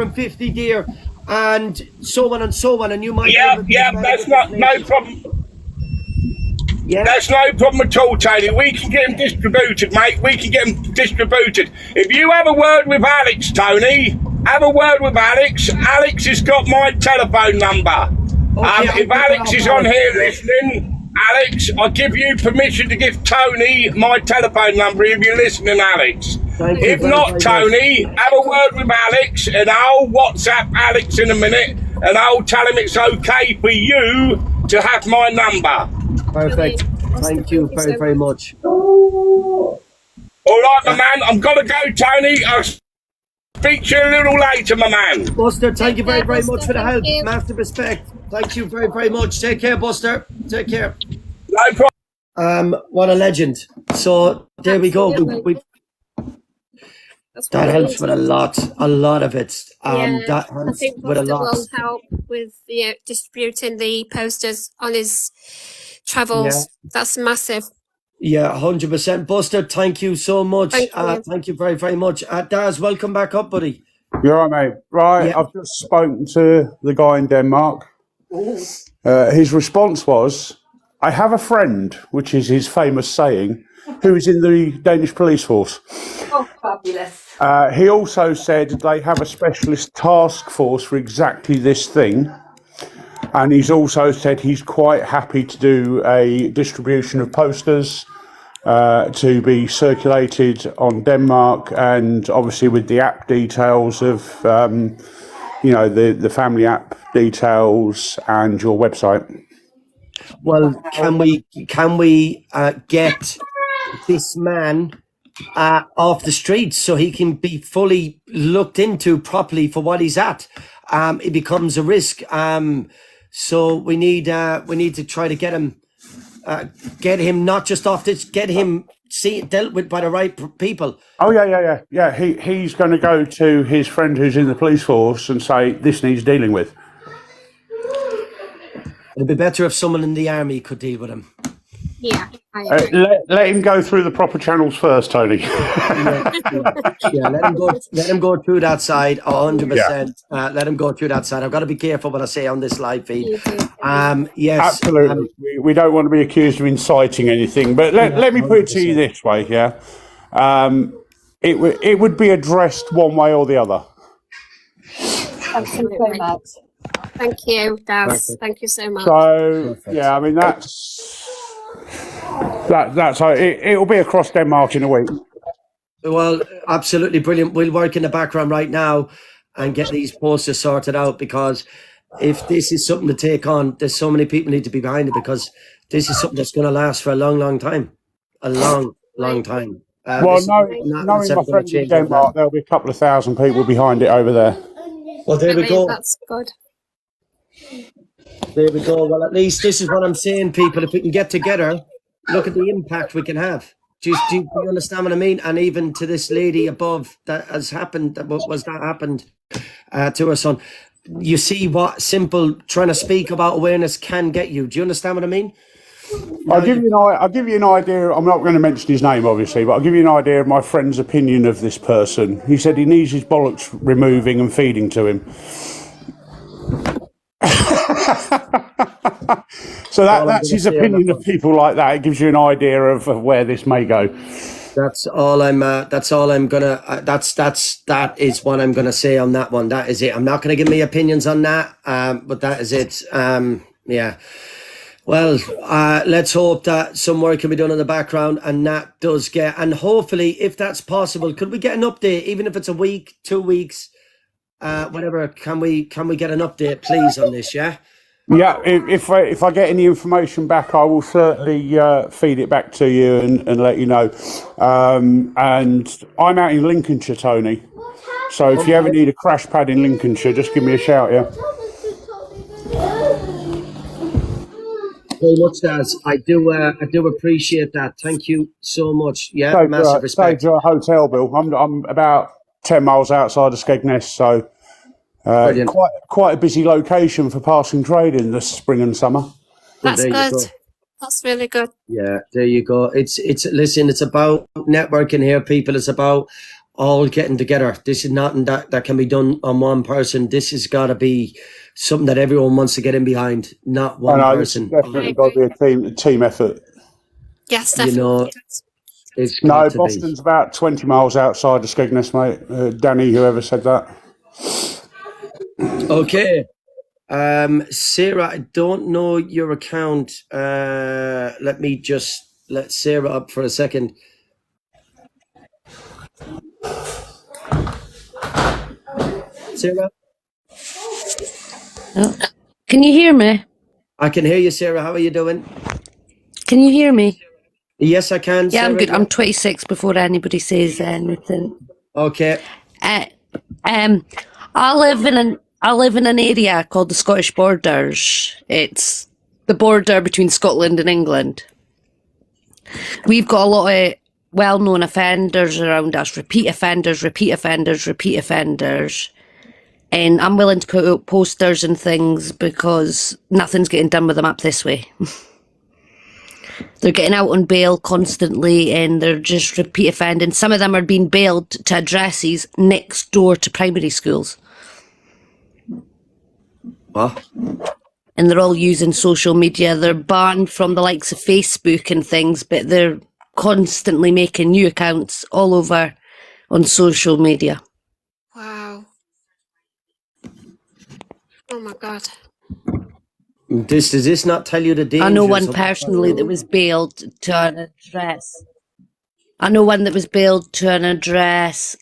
150 deer, and so on and so on, and you might... Yeah, that's no problem. Yeah. That's no problem at all, Tony. We can get them distributed, mate. We can get them distributed. If you have a word with Alex, Tony, have a word with Alex. Alex has got my telephone number. Okay, if Alex is on here listening, Alex, I give you permission to give Tony my telephone number if you're listening, Alex. If not, Tony, have a word with Alex, and I'll WhatsApp Alex in a minute, and I'll tell him it's okay for you to have my number. Perfect. Thank you very, very much. All right, my man. I'm going to go, Tony. I'll speak to you a little later, my man. Buster, thank you very, very much for the help. Massive respect. Thank you very, very much. Take care, Buster. Take care. No problem. What a legend. So there we go. That helps with a lot of it. That helps I think with a Buster lot. will help with distributing the posters on his travels. That's massive. Yeah, 100%. Buster, thank you so much. Thank you. Very, very much. Daz, welcome back up, buddy. You're right, mate. Right, Yeah. I've just spoken to the guy in Denmark. His response was, I have a friend, which is his famous saying, who is in the Danish police force. Oh, fabulous. He also said they have a specialist task force for exactly this thing. And he's also said he's quite happy to do a distribution of posters to be circulated on Denmark, and obviously with the app details of, the family app details and your website. Well, can we get this man off the streets so he can be fully looked into properly for what he's at? It becomes a risk. So we need to try to get him not just off this, get him dealt with by the right people. Oh yeah. He's going to go to his friend who's in the police force and say this needs dealing with. It'd be better if someone in the army could deal with him. Yeah, I agree. Let him go through the proper channels first, Tony. Yeah, let him go through that side 100%. Let him go through that side. I've got to be careful what I say on this live feed. Yes, absolutely. We don't want to be accused of inciting anything, but let me put it to you this way, it would be addressed one way or the other. Thank you so much. Thank you, Daz. Thank you so much. So I mean that's how it'll be across Denmark in a week. Well, absolutely brilliant. We'll work in the background right now and get these posters sorted out, because if this is something to take on, there's so many people need to be behind it, because this is something that's going to last for a long, long time. A long, long time. Knowing my friends in Denmark, there'll be a couple of thousand people behind it over there. Well, there we go. That's good. There we go. Well, at least this is what I'm saying, people. If we can get together, look at the impact we can have. Do you understand what I mean? And even to this lady above that has happened, happened to her son. You see what simple trying to speak about awareness can get you. Do you understand what I mean? I'll give you an idea. I'm not going to mention his name, obviously, but I'll give you an idea of my friend's opinion of this person. He said he needs his bollocks removing and feeding to him. So that's his opinion of people like that. It gives you an idea of where this may go. That is what I'm gonna say on that one. That is it. I'm not gonna give me opinions on that, but that is it. Yeah. Well, let's hope that some work can be done in the background, and that does get, and hopefully, if that's possible, could we get an update, even if it's a week, 2 weeks, whatever? Can we get an update, please, on this? Yeah. Yeah, if I get any information back, I will certainly feed it back to you and let you know. And I'm out in Lincolnshire, Tony. So if you ever need a crash pad in Lincolnshire, just give me a shout, yeah? Very much, Daz. I do appreciate that. Thank you so much. Yeah, massive respect. Saved you a hotel bill. I'm about 10 miles outside of Skegness, so... quite a busy location for passing trade in this spring and summer. That's good. That's really good. Yeah, there you go. It's listen, it's about networking here, people. It's about all getting together. This is nothing that can be done on one person. This has got to be something that everyone wants to get in behind, not one person. It's definitely got to be a team effort. Yes, You definitely. know, it's No, got to Boston's about 20 miles outside of Skegness, mate. Danny, whoever said that. be. Okay. Sarah, I don't know your account. Let me just let Sarah up for a second. Sarah? Oh. Can you hear me? I can hear you, Sarah. How are you doing? Can you hear me? Yes, I can. Yeah, Sarah. I'm good. I'm 26 before anybody says anything. Okay. I live in an area called the Scottish Borders. It's the border between Scotland and England. We've got a lot of well-known offenders around us, repeat offenders. And I'm willing to put up posters and things because nothing's getting done with them up this way. They're getting out on bail constantly and they're just repeat offending. Some of them are being bailed to addresses next door to primary schools. What? And they're all using social media. They're banned from the likes of Facebook and things, but they're constantly making new accounts all over on social media. Wow. Oh my God. Does this not tell you the danger? I know one personally that was bailed to an address.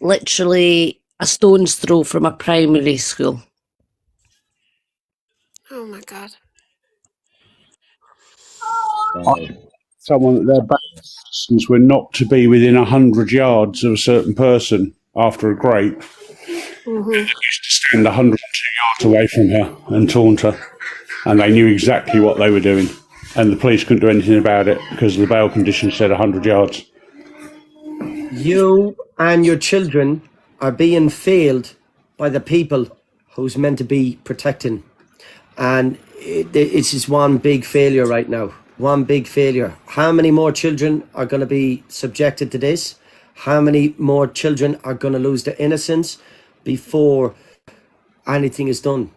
Literally a stone's throw from a primary school. Oh my God. Someone that their banks were not to be within 100 yards of a certain person after a grape. Mm-hmm. They used to stand 102 yards away from her and taunt her. And they knew exactly what they were doing. And the police couldn't do anything about it because the bail condition said 100 yards. You and your children are being failed by the people who's meant to be protecting. And it's just one big failure right now. One big failure. How many more children are going to be subjected to this? How many more children are going to lose their innocence before anything is done?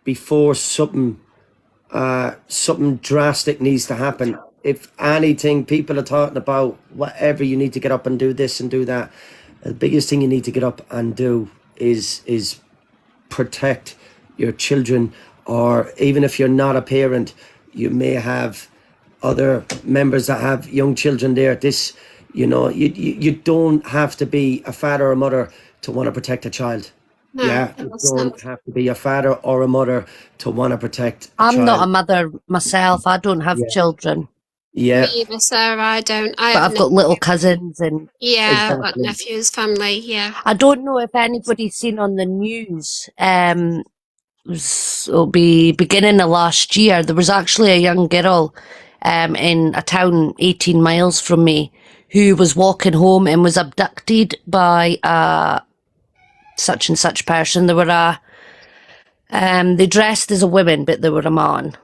Before something drastic needs to happen. If anything, people are talking about whatever, you need to get up and do this and do that. The biggest thing you need to get up and do is protect your children, or even if you're not a parent, you may have other members that have young children there. This, you don't have to be a father or a mother to want to protect a child. No, Yeah, you don't have to be a father or a mother to want to protect a I'm child. not a mother myself. I don't have children. Yeah. Me either, Sarah. I don't. But I've got little cousins and... Yeah, I've got Exactly. nephews, family, yeah. I don't know if anybody's seen on the news, it'll be beginning of last year, there was actually a young girl in a town 18 miles from me who was walking home and was abducted by a such and such person. They were they dressed as a woman, but they were a man.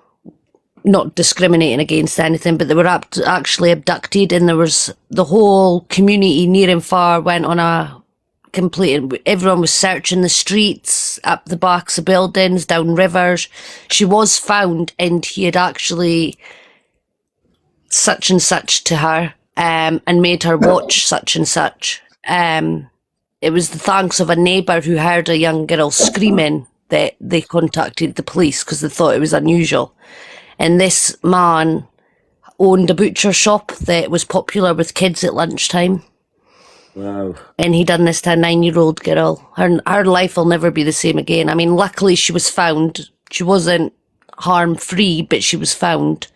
Not discriminating against anything, but they were actually abducted, and there was the whole community near and far went on a complete, everyone was searching the streets, up the backs of buildings, down rivers. She was found, and he had actually such and such to her, and made her watch such and such. It was the thanks of a neighbour who heard a young girl screaming that they contacted the police because they thought it was unusual. And this man owned a butcher shop that was popular with kids at lunchtime. Wow. And he done this to a 9-year-old girl. Her life will never be the same again. I mean, luckily she was found. She wasn't harm-free, but she was found.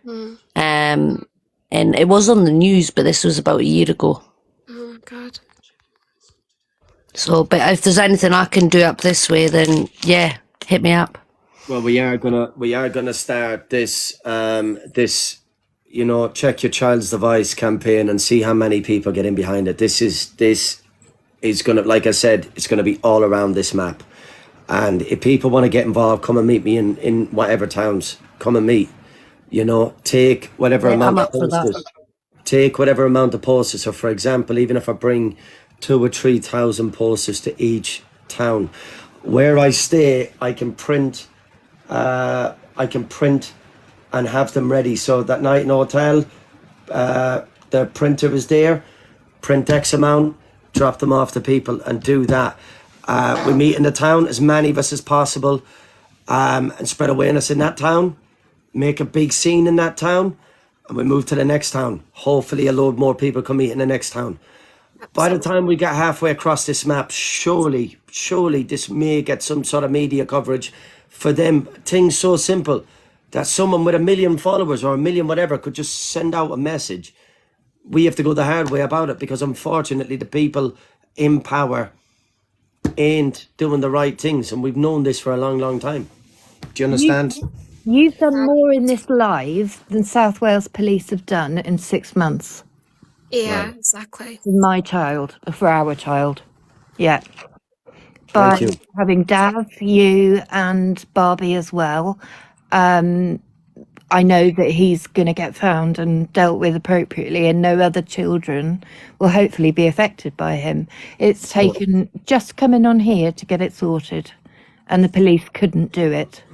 And it was on the news, but this was about a year ago. Oh, my God. So, but if there's anything I can do up this way, then yeah, hit me up. Well, we are gonna start this check your child's device campaign and see how many people get in behind it. This is gonna, like I said, it's gonna be all around this map. And if people want to get involved, come and meet me in whatever towns. Come and meet. Take whatever Yeah, amount I'm of up for that. posters. Take whatever amount of posters. So, for example, even if I bring 2 or 3,000 posters to each town. Where I stay, I can print and have them ready. So that night in the hotel, the printer is there, print X amount, drop them off to people and do that. We meet in the town, as many of us as possible, and spread awareness in that town, make a big scene in that town, and we move to the next town. Hopefully a load more people come meet in the next town. By the time we get halfway across this map, surely this may get some sort of media coverage for them. Things so simple that someone with 1 million followers or 1 million whatever could just send out a message. We have to go the hard way about it because unfortunately the people in power ain't doing the right things, and we've known this for a long time. Do you understand? You've done more in this live than South Wales Police have done in 6 months. Yeah, exactly. For my child, for our child. Yeah. By you. having Dav, you and Barbie as well, I know that he's going to get found and dealt with appropriately, and no other children will hopefully be affected by him. It's taken just coming on here to get it sorted, and the police couldn't do it.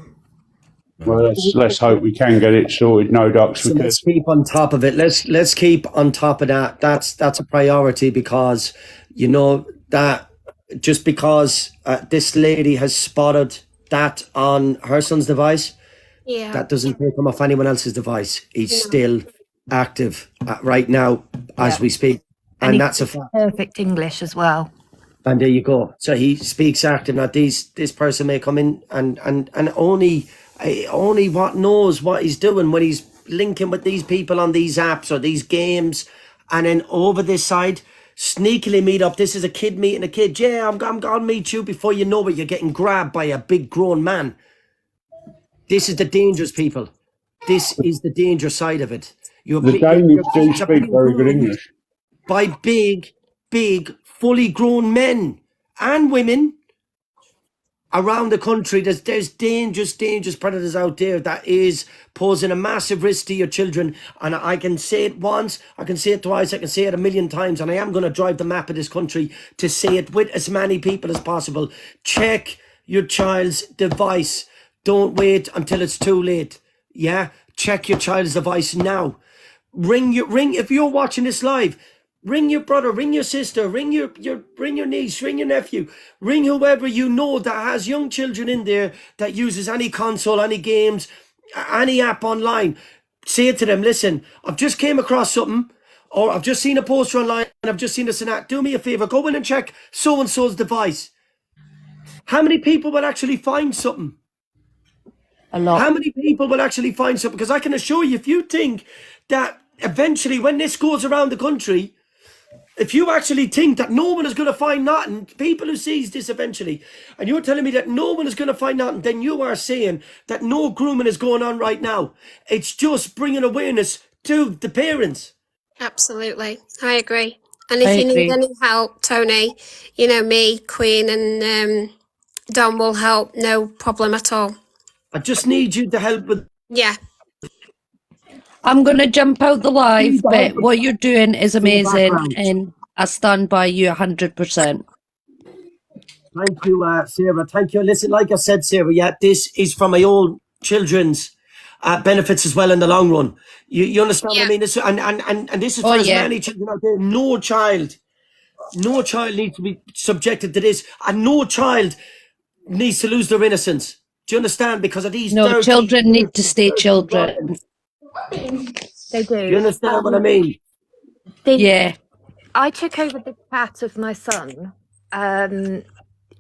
Well, let's hope we can get it sorted, no ducks. So let's keep on top of it. Let's keep on top of that. That's a priority, because you know that just because this lady has spotted that on her son's device, Yeah. that doesn't take him off anyone else's device. He's still active right now as we speak, and he that's a speaks fact. perfect English as well. And there you go. So he speaks active. Now this person may come in and only what knows what he's doing when he's linking with these people on these apps or these games, and then over this side sneakily meet up. This is a kid meeting a kid. Yeah, I'm gonna meet you. Before you know it, you're getting grabbed by a big grown man. This is the dangerous people. This is the dangerous side of it. The Danish do speak very good English. By big, fully grown men and women around the country. There's dangerous predators out there that is posing a massive risk to your children. And I can say it once, I can say it twice, I can say it 1,000,000 times, and I am going to drive the map of this country to say it with as many people as possible. Check your child's device. Don't wait until it's too late. Yeah, check your child's device now. Ring if you're watching this live. Ring your brother, ring your sister, ring your niece, ring your nephew, ring whoever you know that has young children in there that uses any console, any games, any app online. Say to them, listen, I've just came across something, or I've just seen a poster online and I've just seen this and that. Do me a favor, go in and check so-and-so's device. How many people will actually find something? A lot. How many people will actually find something? Because I can assure you, if you think that eventually when this goes around the country, if you actually think that no one is going to find nothing, people who sees this eventually, and you're telling me that no one is going to find nothing, then you are saying that no grooming is going on right now. It's just bringing awareness to the parents. Absolutely. I agree. And if you need any help, Tony, you know, me, Queen and Don will help. No problem at all. I just need you to help with... Yeah. I'm going to jump out the live bit. What you're doing is amazing, background. and I stand by you 100%. Thank you, Sarah. Thank you. Listen, like I said, Sarah, yeah, this is for my own children's benefits as well in the long run. You understand what I mean? This, and this is for as many children out there. No child needs to be subjected to this, and no child needs to lose their innocence. Do you understand? Because of these No, children need to stay children. They do. Do you understand what I mean? Yeah. I took over the chat of my son,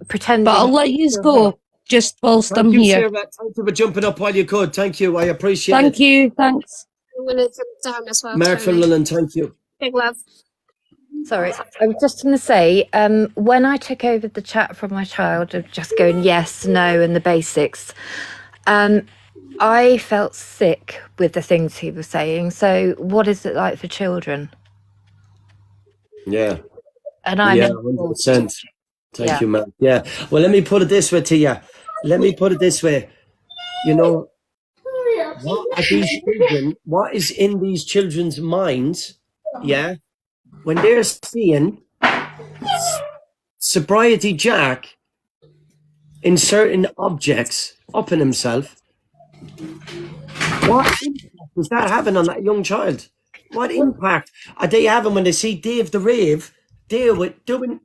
pretending. But I'll let you go just whilst I'm here. Sarah. Thank you for jumping up while you could. Thank you. I appreciate it. Thank you. Thanks. I'm going to jump down as well. Mark from Tony. London, thank you. Big love. Sorry, I was just going to say, when I took over the chat from my child of just going yes, no, and the basics, I felt sick with the things he was saying. So what is it like for children? Yeah. And I'm 100%. Thank you, man. Yeah. Well, let me put it this way to you. Let me put it this way. You know, what are these children, what is in these children's minds, yeah, when they're seeing sobriety Jack inserting objects up in himself. What impact is that having on that young child? What impact are they having when they see Dave the Rave deal with doing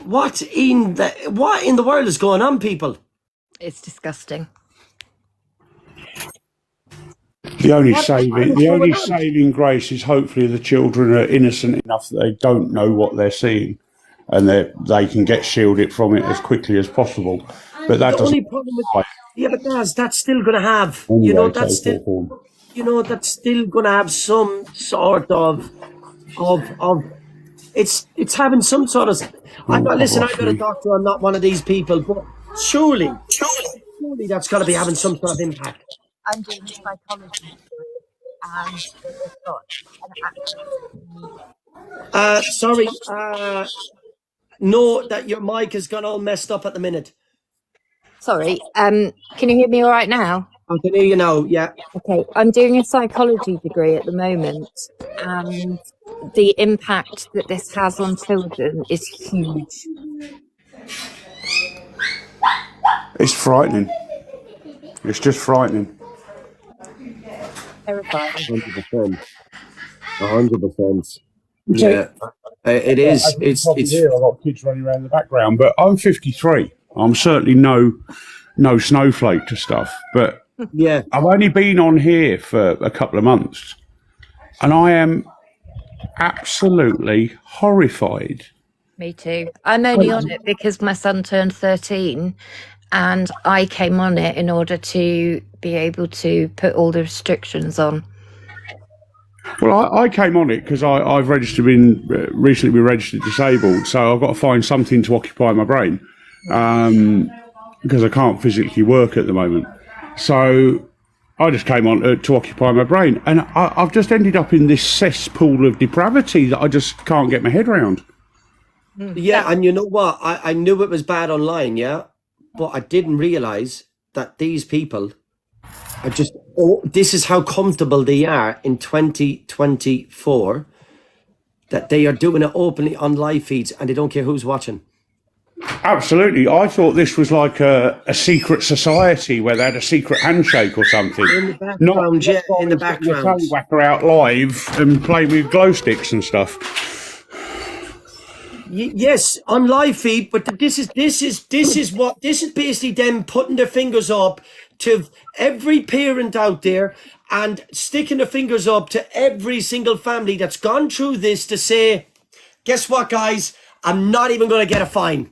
what in the world is going on, people? It's disgusting. The only saving grace is hopefully the children are innocent enough that they don't know what they're seeing, and they can get shielded from it as quickly as possible. But that The doesn't. only problem with that's still going to have Anyway, that's still that's still going to have some sort of it's having some sort of. I'm not listen. I'm not a doctor. I'm not one of these people, but surely that's got to be having some sort of impact. I'm doing a psychology degree, and it's got an Sorry. No, that your mic has gone all messed up at the minute. Sorry, can you hear me all right now? I can hear you now. Yeah. Okay, I'm doing a psychology degree at the moment, and the impact that this has on children is huge. It's frightening. It's just frightening. Terrifying. 100%. 100%. Yeah. It is. It's Hear a lot of kids running around in the background, but I'm 53. I'm certainly no snowflake to stuff, but yeah. I've only been on here for a couple of months, and I am absolutely horrified. Me too. I'm only on it because my son turned 13, and I came on it in order to be able to put all the restrictions on. Well, I came on it because I've recently been registered disabled, so I've got to find something to occupy my brain because I can't physically work at the moment. So I just came on to occupy my brain, and I've just ended up in this cesspool of depravity that I just can't get my head around. Yeah, and you know what? I knew it was bad online, yeah, but I didn't realise that these people are just, this is how comfortable they are in 2024, that they are doing it openly on live feeds and they don't care who's watching. Absolutely. I thought this was like a secret society where they had a secret handshake or something. In the background, in the background. Whacker out live and play with glow sticks and stuff. Yes, on live feed, but this is basically them putting their fingers up to every parent out there and sticking their fingers up to every single family that's gone through this to say, guess what, guys? I'm not even going to get a fine.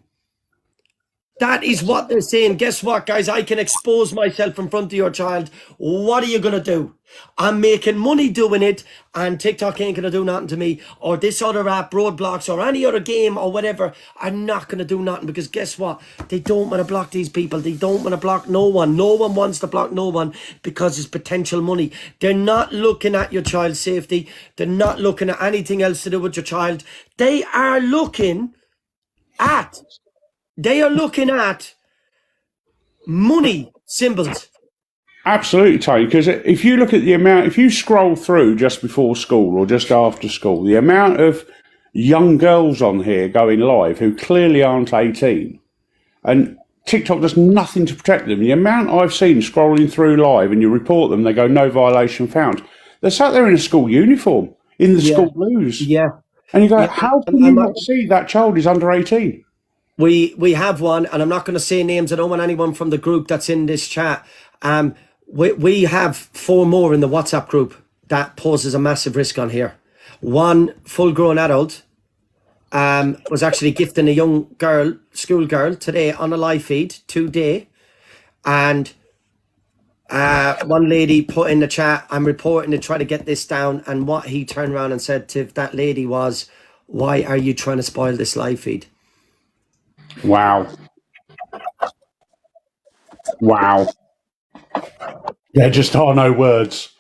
That is what they're saying. Guess what, guys? I can expose myself in front of your child. What are you going to do? I'm making money doing it, and TikTok ain't going to do nothing to me, or this other app, Roadblocks, or any other game or whatever, are not going to do nothing, because guess what? They don't want to block these people. They don't want to block no one. No one wants to block no one because it's potential money. They're not looking at your child's safety. They're not looking at anything else to do with your child. They are looking at money symbols. Absolutely, Tony, because if you look at if you scroll through just before school or just after school, the amount of young girls on here going live who clearly aren't 18, and TikTok does nothing to protect them. The amount I've seen scrolling through live, and you report them, they go, no violation found. They're sat there in a school uniform, in the school blues. Yeah. And you go, how can you not see that child is under 18? We have one, and I'm not going to say names. I don't want anyone from the group that's in this chat. We have 4 more in the WhatsApp group that poses a massive risk on here. One full-grown adult was actually gifting a young girl, schoolgirl, today on a live feed today, and one lady put in the chat, I'm reporting to try to get this down, and what he turned around and said to that lady was, why are you trying to spoil this live feed? Wow. There just are no words.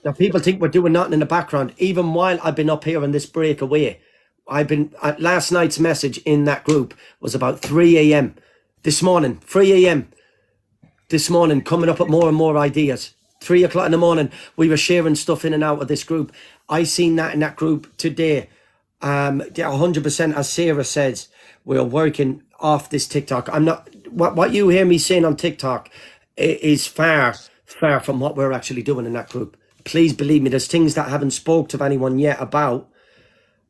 Now, people think we're doing nothing in the background. Even while I've been up here on this breakaway, last night's message in that group was about 3 a.m. this morning, 3 a.m. this morning, coming up with more and more ideas. 3 o'clock in the morning, we were sharing stuff in and out of this group. I seen that in that group today. 100%, as Sarah says, we're working off this TikTok. I'm not, what you hear me saying on TikTok is far from what we're actually doing in that group. Please believe me, there's things that I haven't spoke to anyone yet about,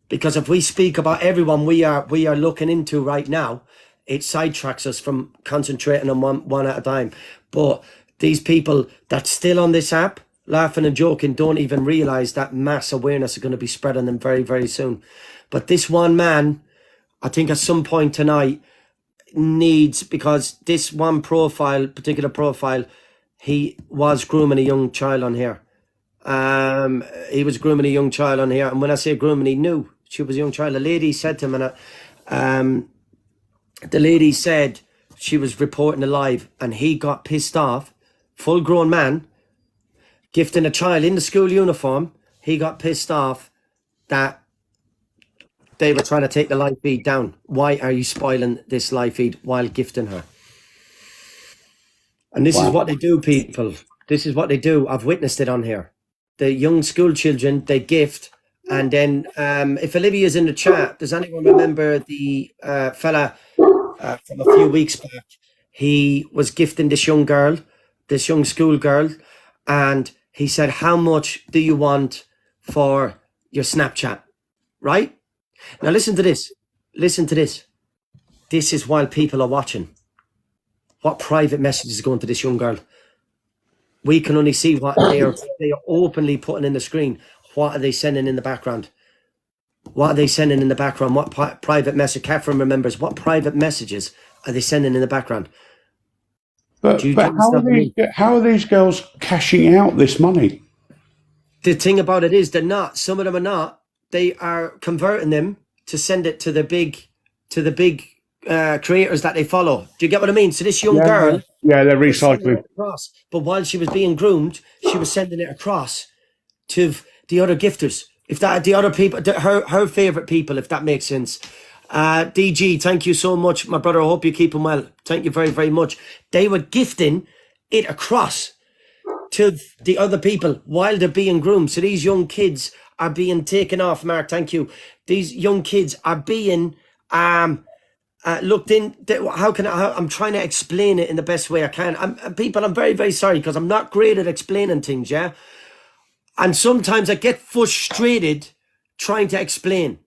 because if we speak about everyone we are looking into right now, it sidetracks us from concentrating on one at a time. But these people that's still on this app, laughing and joking, don't even realize that mass awareness is going to be spread on them very, very soon. But this one man, I think at some point tonight, needs, because this one particular profile, he was grooming a young child on here. He was grooming a young child on here. And when I say grooming, he knew she was a young child. The lady said to him, the lady said she was reporting it live, and he got pissed off. Full grown man, gifting a child in the school uniform. He got pissed off that they were trying to take the live feed down. Why are you spoiling this live feed while gifting her? And this is what they do, people. This is what they do. I've witnessed it on here. The young school children, they gift. And then if Olivia's in the chat, does anyone remember the fella from a few weeks back? He was gifting this young girl, this young school girl. And he said, how much do you want for your Snapchat? Right? Now listen to this. Listen to this. This is while people are watching. What private messages are going to this young girl? We can only see what they are openly putting in the screen. What are they sending in the background? What are they sending in the background? What private message? Catherine remembers. What private messages are they sending in the background? But how are these girls cashing out this money? The thing about it is they're not. Some of them are not. They are converting them to send it to the big creators that they follow. Do you get what I mean? So this young girl, they're recycling. But while she was being groomed, she was sending it across to the other gifters. If that, the other people, her favorite people, if that makes sense. DG, thank you so much, my brother. I hope you're keeping well. Thank you very, very much. They were gifting it across to the other people while they're being groomed. So these young kids are being taken off. Mark, thank you. These young kids are being looked in. I'm trying to explain it in the best way I can. I'm very, very sorry, because I'm not great at explaining things, yeah? And sometimes I get frustrated trying to explain,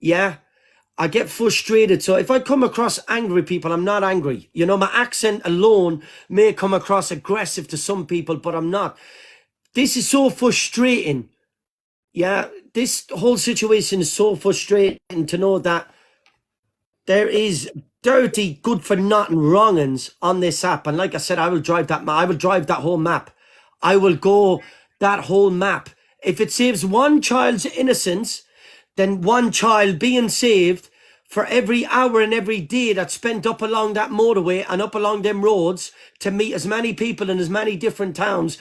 yeah? I get frustrated. So if I come across angry people, I'm not angry. You know, my accent alone may come across aggressive to some people, but I'm not. This is so frustrating. Yeah, this whole situation is so frustrating to know that there is dirty, good for nothing wrongings on this app. And like I said, I will drive that whole map. I will go that whole map. If it saves one child's innocence, then one child being saved for every hour and every day that's spent up along that motorway and up along them roads to meet as many people in as many different towns,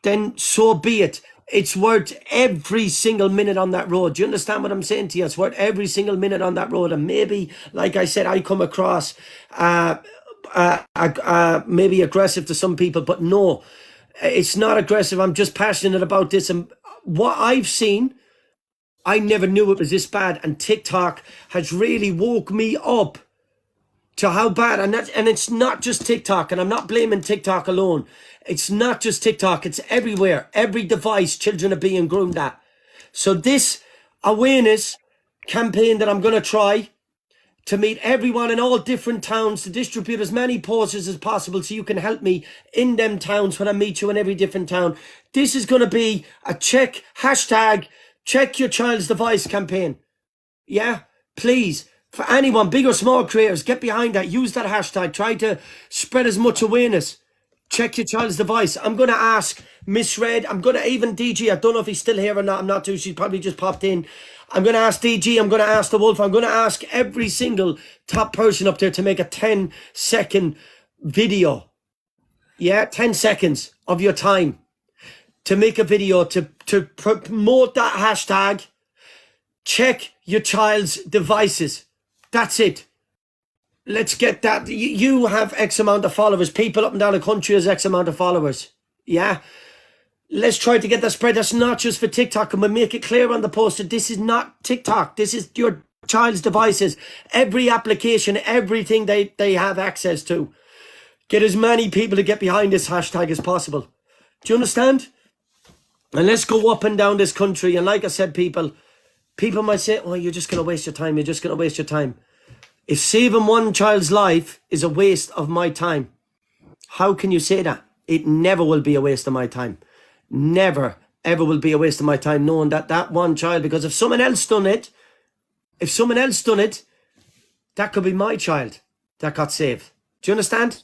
then so be it. It's worth every single minute on that road. Do you understand what I'm saying to you? It's worth every single minute on that road. And maybe, like I said, I come across maybe aggressive to some people, but no, it's not aggressive. I'm just passionate about this. And what I've seen, I never knew it was this bad. And TikTok has really woke me up to how bad. And it's not just TikTok. And I'm not blaming TikTok alone. It's not just TikTok. It's everywhere. Every device children are being groomed at. So this awareness campaign that I'm going to try to meet everyone in all different towns, to distribute as many posters as possible so you can help me in them towns when I meet you in every different town. This is going to be a hashtag check your child's device campaign. Yeah, please. For anyone, big or small creators, get behind that. Use that hashtag. Try to spread as much awareness. Check your child's device. I'm going to ask Miss Red. I'm going to even DG. I don't know if he's still here or not. I'm not too. She's probably just popped in. I'm going to ask DG. I'm going to ask the Wolf. I'm going to ask every single top person up there to make a 10-second video. Yeah, 10 seconds of your time to make a video to promote that hashtag. Check your child's devices. That's it. Let's get that. You have X amount of followers. People up and down the country has X amount of followers. Yeah. let's try to get that spread. That's not just for TikTok, and we'll make it clear on the post that this is not TikTok. This is your child's devices. Every application, everything they have access to. Get as many people to get behind this hashtag as possible. Do you understand? And let's go up and down this country. And like I said, people might say, oh, you're just going to waste your time. You're just going to waste your time. If saving one child's life is a waste of my time, how can you say that? It never will be a waste of my time. Never, ever will be a waste of my time knowing that one child, because if someone else done it, that could be my child that got saved. Do you understand?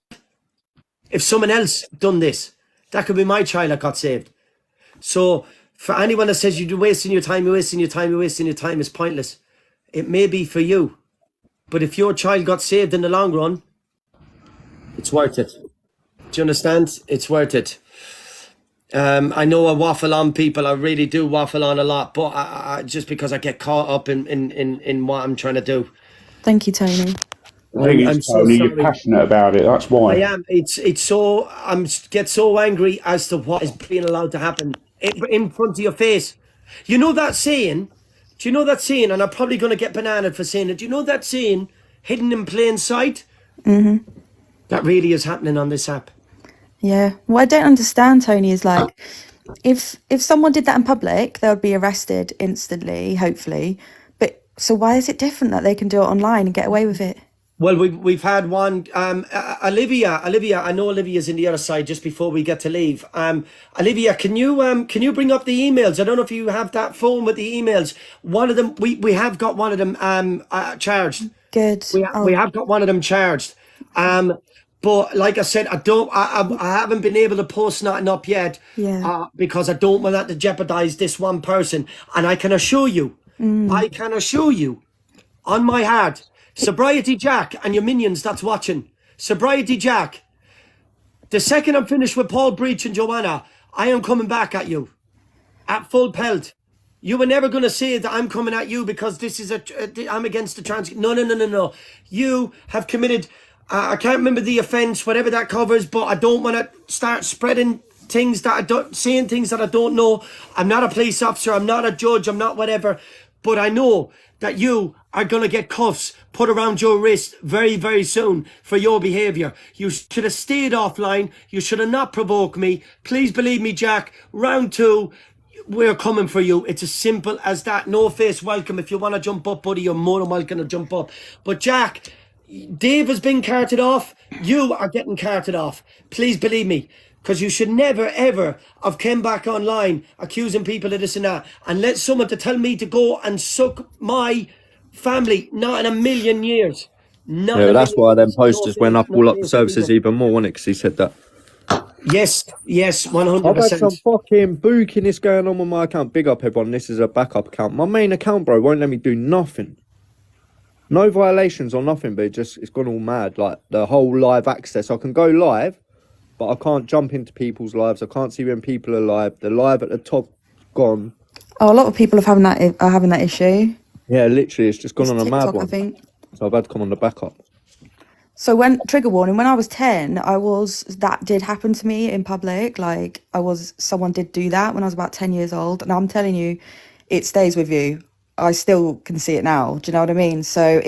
If someone else done this, that could be my child that got saved. So for anyone that says you're wasting your time, is pointless. It may be for you, but if your child got saved in the long run, it's worth it. Do you understand? It's worth it. I know I waffle on, people. I really do waffle on a lot, but I just because I get caught up in what I'm trying to do. Thank you, Tony. I think it's Tony, you're passionate about it, that's why. I am. It's so, get so angry as to what is being allowed to happen in front of your face. You know that saying? Do you know that saying? And I'm probably going to get bananaed for saying it. Do you know that saying, hidden in plain sight? Mm-hmm. That really is happening on this app. Yeah. What I don't understand, Tony, is like, if someone did that in public, they would be arrested instantly, hopefully. But so why is it different that they can do it online and get away with it? Well, we've had one, Olivia, I know Olivia's in the other side just before we get to leave. Olivia, can you bring up the emails? I don't know if you have that phone with the emails. One of them, we have got one of them charged. Good. We have got one of them charged. But like I said, I haven't been able to post nothing up yet. Yeah. Because I don't want that to jeopardize this one person. And I can assure you, on my heart, Sobriety Jack and your minions that's watching, Sobriety Jack, the second I'm finished with Paul Breach and Joanna, I am coming back at you at full pelt. You were never going to say that I'm coming at you because this is I'm against the trans. No. You have committed, I can't remember the offense, whatever that covers, but I don't want to start spreading things that I don't, saying things that I don't know. I'm not a police officer. I'm not a judge. I'm not whatever. But I know that you are going to get cuffs put around your wrist very, very soon for your behaviour. You should have stayed offline. You should have not provoked me. Please believe me, Jack. Round 2, we're coming for you. It's as simple as that. No face welcome. If you want to jump up, buddy, you're more than welcome to jump up. But Jack, Dave has been carted off. You are getting carted off. Please believe me. Because you should never, ever have come back online accusing people of this and that and let someone to tell me to go and suck my family. Not in a million years. Yeah, that's why them posters went up all up the services even more, wasn't it? Because he said that. Yes, 100%. I've had some fucking bookiness going on with my account. Big up, everyone. This is a backup account. My main account, bro, won't let me do nothing. No violations or nothing, but it's gone all mad. Like the whole live access. I can go live, but I can't jump into people's lives. I can't see when people are live. The live at the top gone. Oh, a lot of people are having that issue. Yeah, literally, it's just gone on a TikTok, mad one. I think. So I've had to come on the backup. So trigger warning, when I was 10, that did happen to me in public. Like someone did do that when I was about 10 years old. And I'm telling you, it stays with you. I still can see it now. Do you know what I mean? So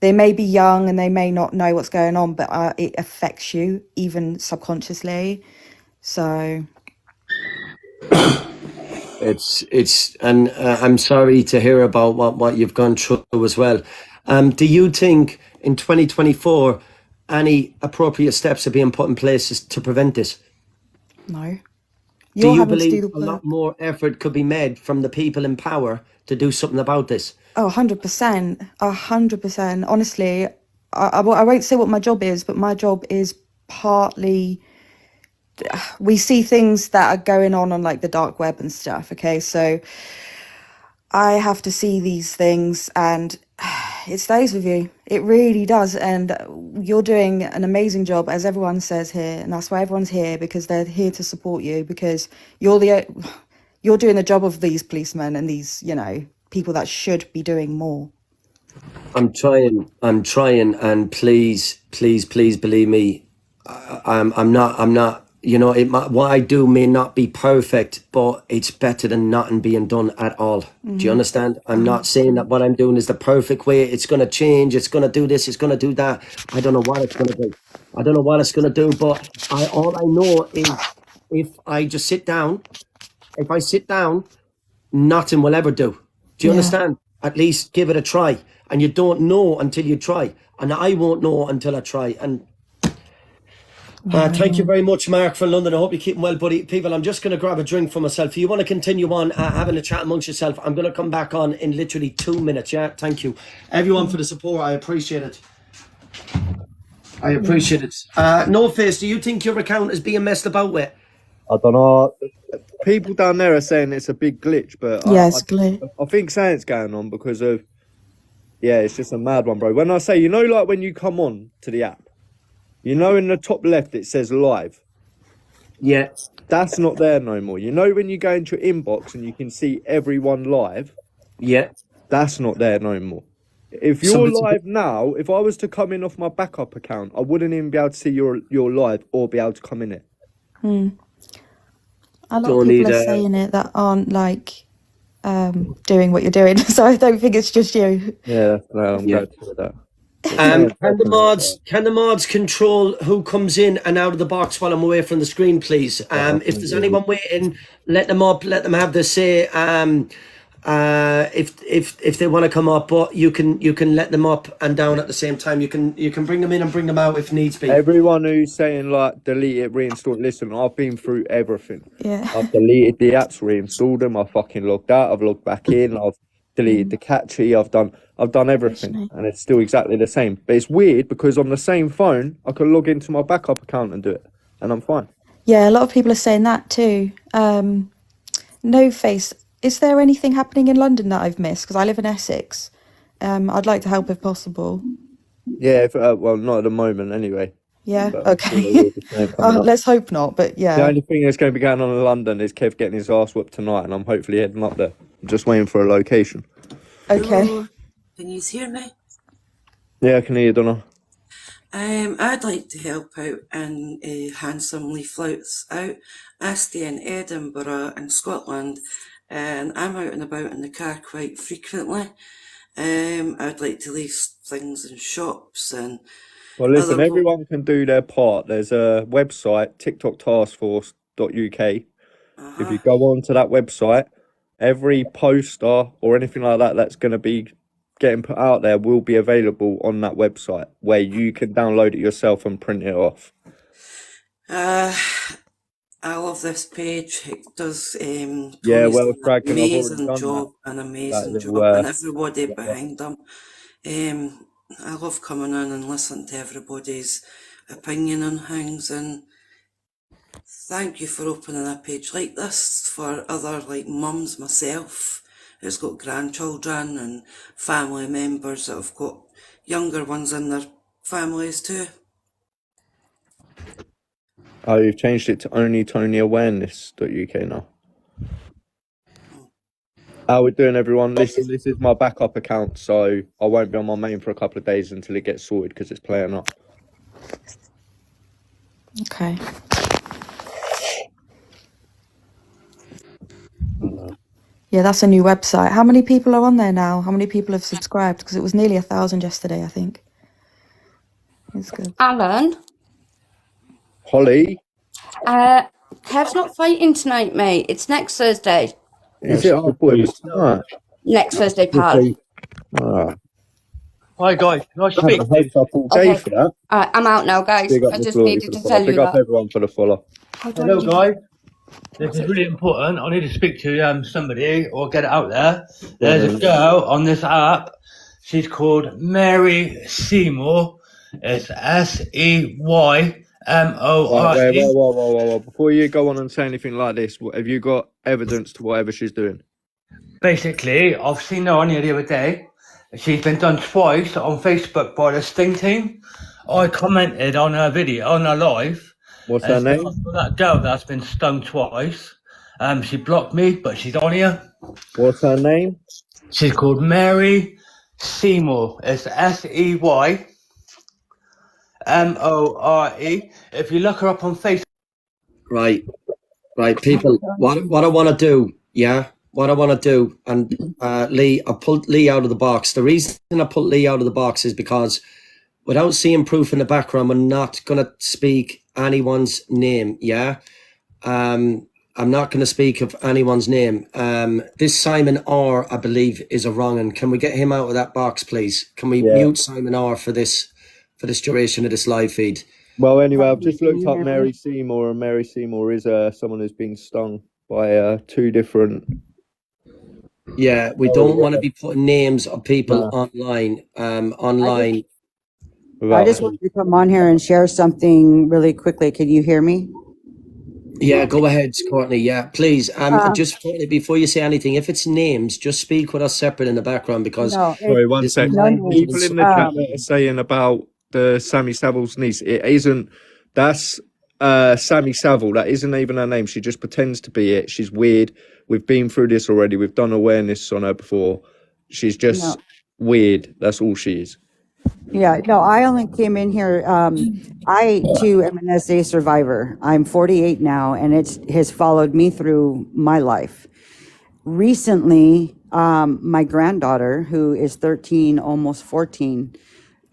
they may be young and they may not know what's going on, but it affects you even subconsciously. So and I'm sorry to hear about what you've gone through as well. Do you think in 2024 any appropriate steps are being put in place to prevent this? No. Do you believe a lot more effort could be made from the people in power to do something about this? Oh, 100%. 100%. Honestly, I won't say what my job is, but my job is partly, we see things that are going on like the dark web and stuff, okay? So I have to see these things and it stays with you. It really does. And you're doing an amazing job, as everyone says here, and that's why everyone's here, because they're here to support you, because you're doing the job of these policemen and these, people that should be doing more. I'm trying, and please believe me, I'm not you know, what I do may not be perfect, but it's better than nothing being done at all. Do you understand? I'm not saying that what I'm doing is the perfect way. It's going to change. It's going to do this. It's going to do that. I don't know what it's going to do. I don't know what it's going to do, but all I know is if I just sit down, nothing will ever do. Do you understand? At least give it a try. And you don't know until you try. And I won't know until I try. And thank you very much, Mark, from London. I hope you're keeping well, buddy. People, I'm just going to grab a drink for myself. If you want to continue on having a chat amongst yourself, I'm going to come back on in literally 2 minutes. Yeah, thank you. Everyone for the support. I appreciate it. I appreciate it. No Face, do you think your account is being messed about with? I don't know. People down there are saying it's a big glitch, but I think something's going on because of, it's just a mad one, bro. When I say, you know, like when you come on to the app, you know, in the top left, it says live. Yeah. That's not there no more. You know, when you go into your inbox and you can see everyone live. Yeah. That's not there no more. If you're live now, if I was to come in off my backup account, I wouldn't even be able to see your live or be able to come in it. A lot of people are saying it that aren't like doing what you're doing, so I don't think it's just you. Yeah, no, I'm glad to hear that. Can the mods control who comes in and out of the box while I'm away from the screen, please? If there's anyone waiting, let them up, let them have their say. If they want to come up, but you can let them up and down at the same time. You can bring them in and bring them out if needs be. Everyone who's saying like delete it, reinstall it, listen, I've been through everything. Yeah. I've deleted the apps, reinstalled them, I fucking logged out, I've logged back in, I've deleted the catchy, I've done everything, and it's still exactly the same. But it's weird because on the same phone I can log into my backup account and do it, and I'm fine. Yeah, a lot of people are saying that too. No Face, is there anything happening in London that I've missed? Because I live in Essex. I'd like to help if possible. Yeah, well, not at the moment anyway. Yeah, But okay. Let's hope not, but the yeah. only thing that's going to be going on in London is Kev getting his ass whooped tonight, and I'm hopefully heading up there. I'm just waiting for a location. Okay. Hello. Can you hear me? Yeah, I can hear you, Donna. I'd like to help out and hand some leaflets out. I stay in Edinburgh in Scotland, and I'm out and about in the car quite frequently. I'd like to leave things in shops and. Well, listen, everyone can do their part. There's a website, tiktoktaskforce.uk. If you go on to that website, every poster or anything like that that's going to be getting put out there will be available on that website where you can download it yourself and print it off. I love this page. It does well, an amazing job, and everybody behind them. I love coming in and listening to everybody's opinion on things, and thank you for opening a page like this for other like mums, myself, who's got grandchildren and family members that have got younger ones in their families too. Oh, you've changed it to only TonyAwareness.uk now. How we doing, everyone? This is my backup account, so I won't be on my main for a couple of days until it gets sorted because it's playing up. Okay. Yeah, that's a new website. How many people are on there now? How many people have subscribed? Because it was nearly 1,000 yesterday, I think. It's good. Alan, Holly? Kev's not fighting tonight, mate. It's next Thursday. Is it? I thought it was tonight. Next Thursday, pal. Hi guys, nice to speak to you. All day for that. I'm out now, guys. I just needed to tell you Big up that. everyone for the follow. Hello guys. This is really important. I need to speak to somebody or get it out there. There's a girl on this app. She's called Mary Seymour. It's SEYMORE. Whoa. Before you go on and say anything like this, have you got evidence to whatever she's doing? Basically, I've seen her on here the other day. She's been done twice on Facebook by the Sting team. I commented on her video, on her live. What's her name? That girl that's been stung twice. She blocked me, but she's on here. What's her name? She's called Mary Seymour. It's SEYMORE. If you look her up on Facebook. Right, right, people. What I want to do, yeah, what I want to do, and Lee, I pulled Lee out of the box. The reason I put Lee out of the box is because without seeing proof in the background, we're not going to speak anyone's name. Yeah, I'm not going to speak of anyone's name. This Simon R, I believe, is a wrong. And can we get him out of that box, please? Can we mute Simon R for this duration of this live feed? Well, anyway, I've just looked up Mary Seymour, and Mary Seymour is someone who's been stung by 2 different. Yeah, we don't want to be putting names of people online. I just wanted to come on here and share something really quickly. Can you hear me? Yeah, go ahead, Courtney. Yeah, please. Just Courtney, before you say anything, if it's names, just speak with us separate in the background because. Sorry, one second. People in the chat that are saying about the Sammy Savile's niece, it isn't. That's Sammy Savile. That isn't even her name. She just pretends to be it. She's weird. We've been through this already. We've done awareness on her before. She's just weird. That's all she is. Yeah, no, I only came in here. I too am an SA survivor. I'm 48 now, and it has followed me through my life. Recently, my granddaughter, who is 13, almost 14,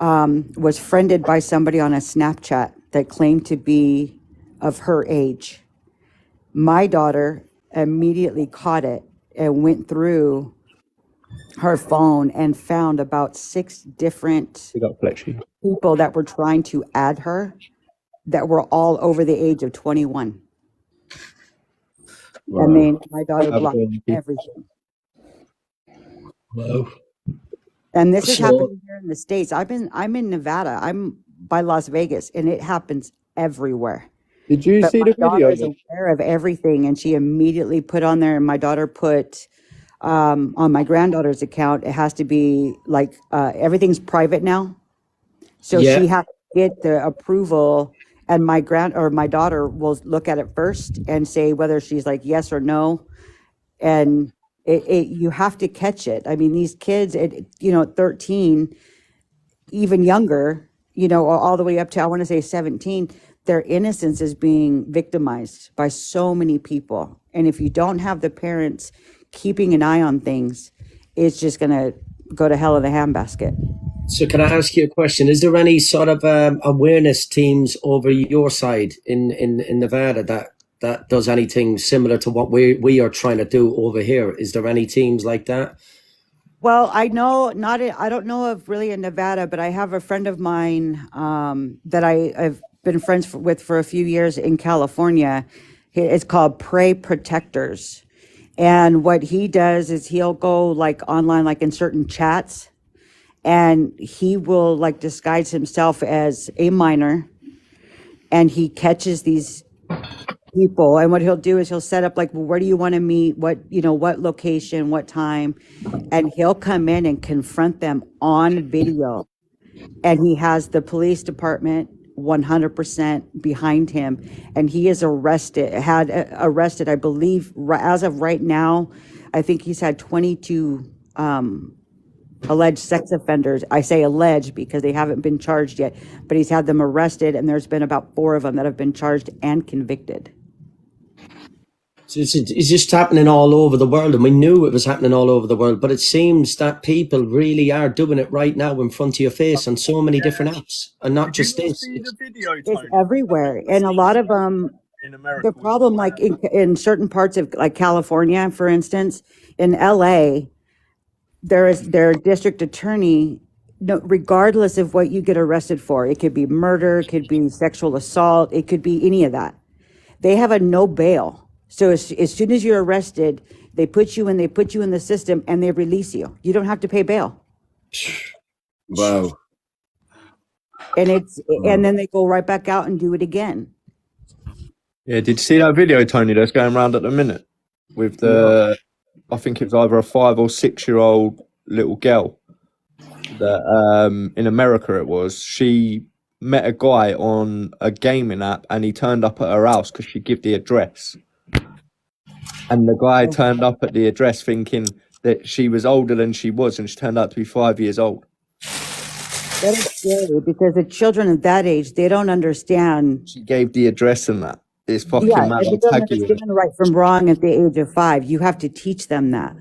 was friended by somebody on a Snapchat that claimed to be of her age. My daughter immediately caught it and went through her phone and found about 6 different people that were trying to add her that were all over the age of 21. Wow. And then my daughter blocked everything. Wow. And this is happening here in the States. I'm in Nevada. I'm by Las Vegas, and it happens everywhere. Did you see the video? My daughter is aware of everything, and she immediately put on there, and my daughter put on my granddaughter's account, it has to be like everything's private now. So she has to get the approval, and my daughter will look at it first and say whether she's like yes or no. And you have to catch it. I mean, these kids at 13, even younger, all the way up to I want to say 17, their innocence is being victimized by so many people. And if you don't have the parents keeping an eye on things, it's just going to go to hell in a handbasket. So can I ask you a question? Is there any sort of awareness teams over your side in Nevada that does anything similar to what we are trying to do over here? Is there any teams like that? Well, I don't know of really in Nevada, but I have a friend of mine that I've been friends with for a few years in California. It's called Prey Protectors. And what he does is he'll go like online, like in certain chats, and he will like disguise himself as a minor, and he catches these people. And what he'll do is he'll set up like, well, where do you want to meet? What location, what time? And he'll come in and confront them on video. And he has the police department 100% behind him, and he is arrested, I believe, as of right now. I think he's had 22 alleged sex offenders. I say alleged because they haven't been charged yet, but he's had them arrested, and there's been about 4 of them that have been charged and convicted. So it's just happening all over the world, and we knew it was happening all over the world, but it seems that people really are doing it right now in front of your face on so many different apps, and not just this. It's everywhere, and a lot of them. The problem, like in certain parts of like California, for instance, in LA, their district attorney, regardless of what you get arrested for, it could be murder, it could be sexual assault, it could be any of that. They have a no bail. So as soon as you're arrested, they put you in the system and they release you. You don't have to pay bail. Wow. And then they go right back out and do it again. Yeah, did you see that video, Tony, that's going around at the minute with I think it was either a 5 or 6 year old little girl that in America it was. She met a guy on a gaming app and he turned up at her house because she gave the address. And the guy turned up at the address thinking that she was older than she was, and she turned out to be 5 years old. That is scary because the children at that age, they don't understand. She gave the address and that. It's fucking Yeah, mad. if they I'll don't tag you in it. understand right from wrong at the age of 5, you have to teach them that.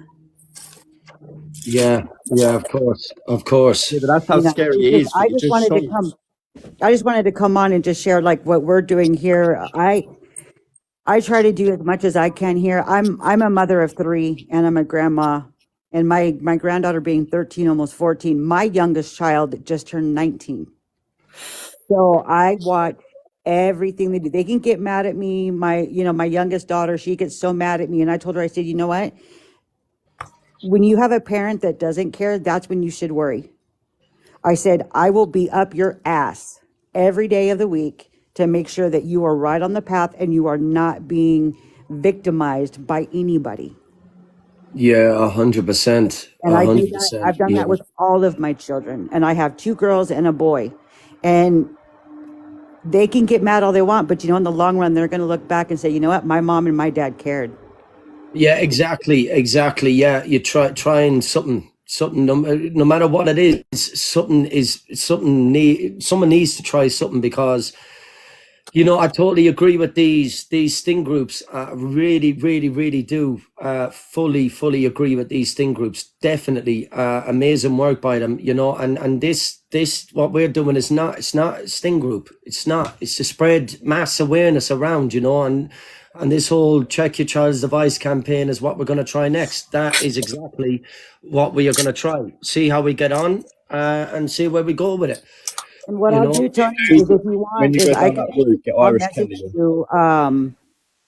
Yeah, yeah, of course, of course. Yeah, but that's how You know, scary it because is. But it just shows. I just wanted to come on and just share like what we're doing here. I try to do as much as I can here. I'm a mother of 3 and I'm a grandma, and my granddaughter being 13, almost 14. My youngest child just turned 19. So I watch everything they do. They can get mad at me. My youngest daughter, she gets so mad at me, and I told her, I said, you know what? When you have a parent that doesn't care, that's when you should worry. I said, I will be up your ass every day of the week to make sure that you are right on the path and you are not being victimized by anybody. Yeah, 100%. And I do that. 100%. I've done Yeah. that with all of my children. And I have 2 girls and a boy. And they can get mad all they want, but in the long run, they're going to look back and say, you know what? My mom and my dad cared. Yeah, exactly. Yeah, you trying something. No matter what it is, someone needs to try something, because I totally agree with these sting groups. Really, really, really do fully agree with these sting groups. Definitely amazing work by them. And this what we're doing is not. It's not a sting group. It's not. It's to spread mass awareness around. And this whole Check Your Child's Device campaign is what we're going to try next. That is exactly what we are going to try. See how we get on and see where we go with it. And what I'll do, Tony, is if you want, is I can I'll message you,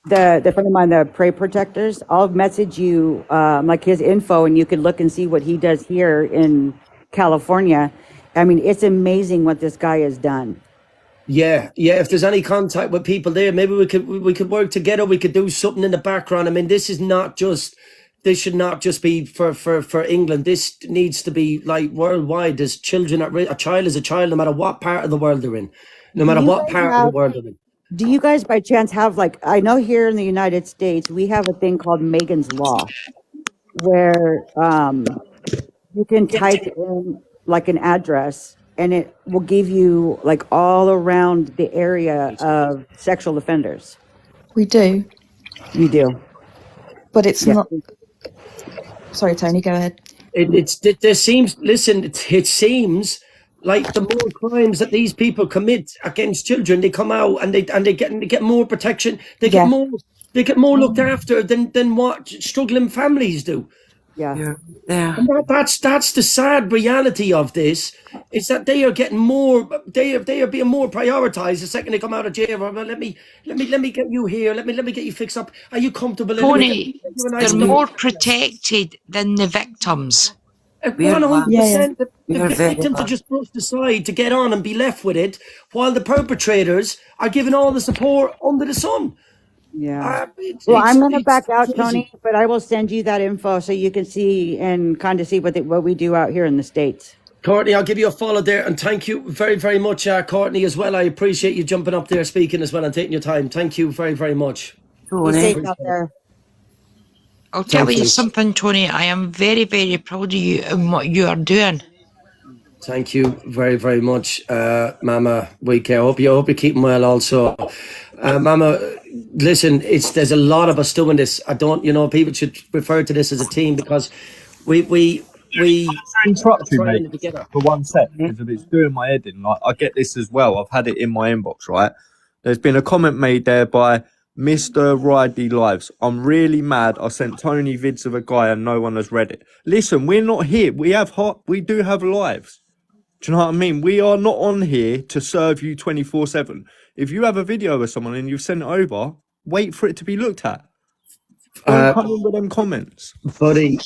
the friend of mine, the Prey Protectors, I'll message you like his info, and you can look and see what he does here in California. I mean, it's amazing what this guy has done. Yeah. If there's any contact with people there, maybe we could work together. We could do something in the background. I mean, this should not just be for England. This needs to be like worldwide. There's children a child is a child, no matter what part of the world they're in, no matter what part of the world they're in. Do you guys by chance have, like, I know here in the United States, we have a thing called Megan's Law, where you can type in like an address, and it will give you like all around the area of sexual offenders. We do, You do. but it's not. Sorry, Tony, go ahead. It seems like the more crimes that these people commit against children, they come out and they get more protection. They get more looked after than what struggling families do. Yeah. And that's the sad reality of this, is that they are getting more. They are being more prioritized the second they come out of jail. Well, let me get you here. Let me get you fixed up. Are you comfortable? Tony, they're more protected than the victims. 100%. The victims are just brushed aside to get on and be left with it, while the perpetrators are given all the support under the sun. Yeah. Well, I'm going to back out, Tony, but I will send you that info so you can see and kind of see what we do out here in the States. Courtney, I'll give you a follow there, and thank you very, very much, Courtney, as well. I appreciate you jumping up there, speaking as well, and taking your time. Thank you very, very much. Be safe out there. I'll tell you something, Tony. I am very, very proud of you and what you are doing. Thank you very, very much, Mama Wiki. I hope you're keeping well also. Mama, listen, there's a lot of us doing this. People should refer to this as a team, because we interrupt you, mate, for 1 sec, because it's doing my head in. Like, I get this as well. I've had it in my inbox, right? There's been a comment made there by Mr. Ridley Lives. I'm really mad. I sent Tony vids of a guy and no one has read it. Listen, we're not here. We do have lives. Do you know what I mean? We are not on here to serve you 24/7. If you have a video of someone and you've sent it over, wait for it to be looked at. Don't come in with them comments. Buddy,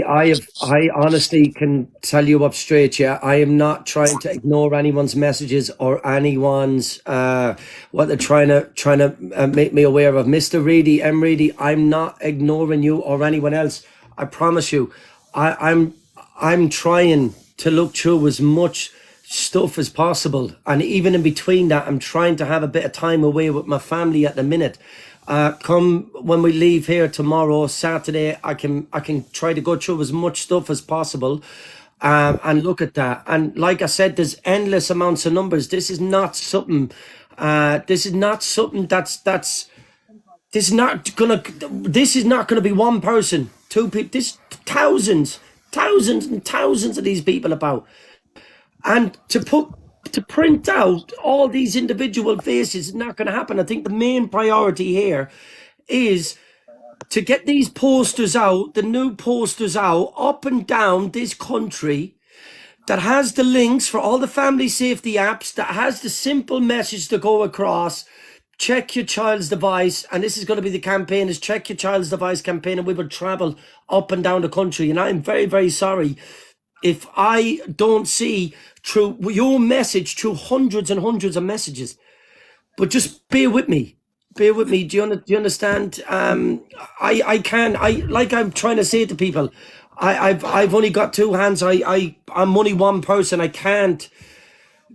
I honestly can tell you up straight, yeah, I am not trying to ignore anyone's messages or anyone's what they're trying to make me aware of. Mr. Reedy, M. Reedy, I'm not ignoring you or anyone else. I promise you. I'm trying to look through as much stuff as possible, and even in between that, I'm trying to have a bit of time away with my family at the minute. Come when we leave here tomorrow, Saturday, I can try to go through as much stuff as possible, and look at that. And like I said, there's endless amounts of numbers. This is not something that's This is not gonna be one person, two people. This thousands and thousands of these people about, and to print out all these individual faces is not going to happen. I think the main priority here is to get these posters out, the new posters out, up and down this country, that has the links for all the family safety apps, that has the simple message to go across. Check your child's device, and this is going to be the campaign, is check your child's device campaign, and we will travel up and down the country. And I'm very, very sorry if I don't see through your message, through hundreds and hundreds of messages. But just bear with me. Bear with me. Do you understand? I'm trying to say to people, I've only got two hands. I'm only one person. I can't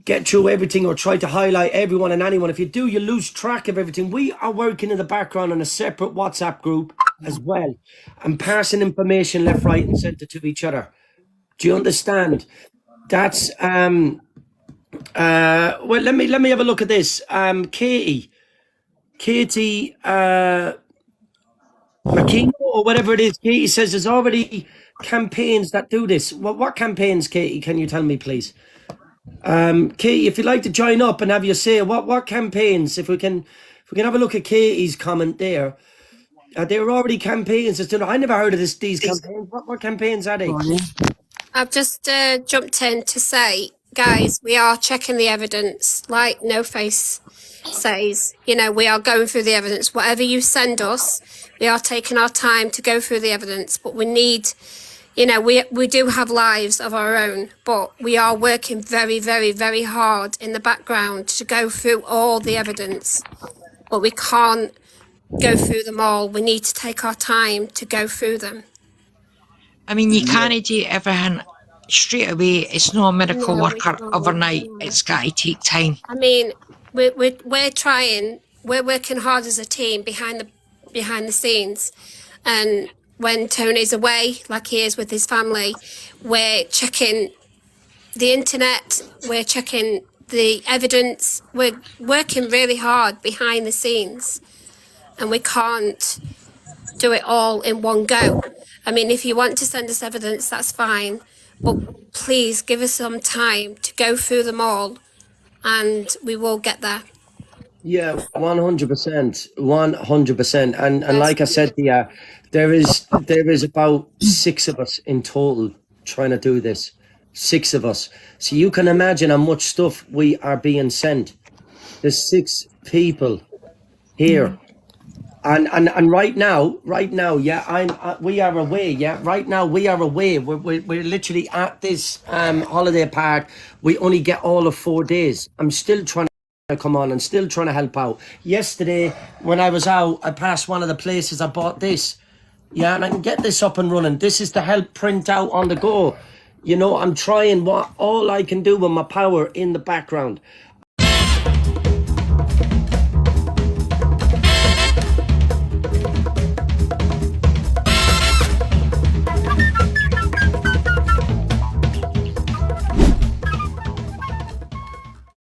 get through everything or try to highlight everyone and anyone. If you do, you lose track of everything. We are working in the background on a separate WhatsApp group as well, and passing information left, right, and centre to each other. Do you understand? That's well. Let me have a look at this. Katie McKean or whatever it is. Katie says there's already campaigns that do this. What campaigns, Katie? Can you tell me, please? Katie, if you'd like to join up and have your say, what campaigns? If we can have a look at Katie's comment there. There are already campaigns. I never heard of these campaigns. What campaigns are they? I've just jumped in to say, guys, we are checking the evidence. Like No Face says, we are going through the evidence. Whatever you send us, we are taking our time to go through the evidence. But we need, we do have lives of our own, but we are working very, very, very hard in the background to go through all the evidence. But we can't go through them all. We need to take our time to go through them. I mean, you can't do everything straight away. It's not a miracle worker overnight. It's got to take time. I mean, we're trying. We're working hard as a team behind the scenes, and when Tony's away, like he is with his family, we're checking the internet. We're checking the evidence. We're working really hard behind the scenes, and we can't do it all in one go. I mean, if you want to send us evidence, that's fine. But please give us some time to go through them all, and we will get there. Yeah, 100%, 100%. And like I said, there is about 6 of us in total trying to do this. 6 of us. So you can imagine how much stuff we are being sent. There's 6 people here. And right now, yeah, we are away. Yeah, right now we are away. We're literally at this holiday park. We only get all of 4 days. I'm still trying to come on and still trying to help out. Yesterday, when I was out, I passed one of the places. I bought this. Yeah, and I can get this up and running. This is to help print out on the go. I'm trying all I can do with my power in the background.